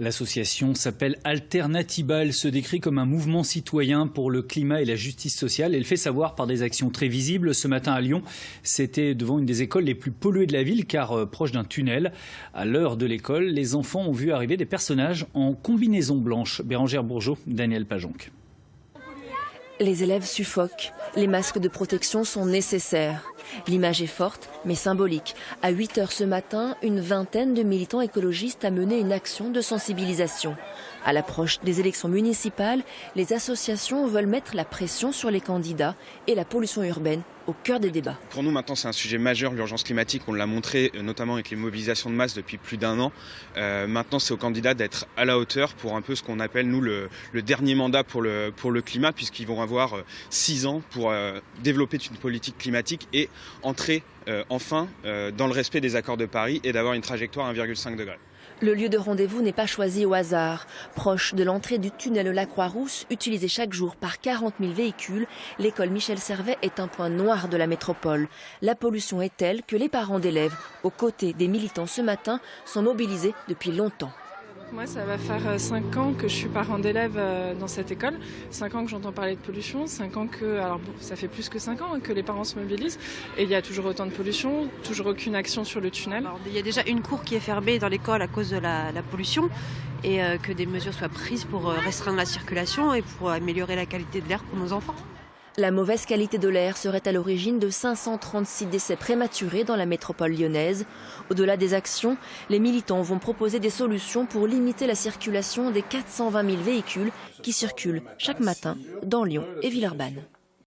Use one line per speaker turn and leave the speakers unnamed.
L'association s'appelle Alternativa. Elle se décrit comme un mouvement citoyen pour le climat et la justice sociale. Elle fait savoir par des actions très visibles. Ce matin à Lyon, c'était devant une des écoles les plus polluées de la ville car proche d'un tunnel. À l'heure de l'école, les enfants ont vu arriver des personnages en combinaison blanche. Bérangère Bourgeot, Daniel Pajonc.
Les élèves suffoquent. Les masques de protection sont nécessaires. L'image est forte, mais symbolique. À 8 h ce matin, une vingtaine de militants écologistes a mené une action de sensibilisation. À l'approche des élections municipales, les associations veulent mettre la pression sur les candidats et la pollution urbaine au cœur des débats.
Pour nous, maintenant, c'est un sujet majeur, l'urgence climatique. On l'a montré notamment avec les mobilisations de masse depuis plus d'1 an. Maintenant, c'est aux candidats d'être à la hauteur pour un peu ce qu'on appelle, nous, le dernier mandat pour le climat, puisqu'ils vont avoir 6 ans pour développer une politique climatique et entrer enfin dans le respect des accords de Paris et d'avoir une trajectoire à 1,5 degré.
Le lieu de rendez-vous n'est pas choisi au hasard. Proche de l'entrée du tunnel La Croix-Rousse, utilisé chaque jour par 40 000 véhicules, l'école Michel Servet est un point noir de la métropole. La pollution est telle que les parents d'élèves, aux côtés des militants ce matin, sont mobilisés depuis longtemps.
Moi, ça va faire 5 ans que je suis parent d'élèves dans cette école, 5 ans que j'entends parler de pollution, 5 ans que, alors bon, ça fait plus que 5 ans que les parents se mobilisent et il y a toujours autant de pollution, toujours aucune action sur le tunnel.
Alors, il y a déjà une cour qui est fermée dans l'école à cause de la pollution et que des mesures soient prises pour restreindre la circulation et pour améliorer la qualité de l'air pour nos enfants.
La mauvaise qualité de l'air serait à l'origine de 536 décès prématurés dans la métropole lyonnaise. Au-delà des actions, les militants vont proposer des solutions pour limiter la circulation des 420 000 véhicules qui circulent chaque matin dans Lyon et Villeurbanne.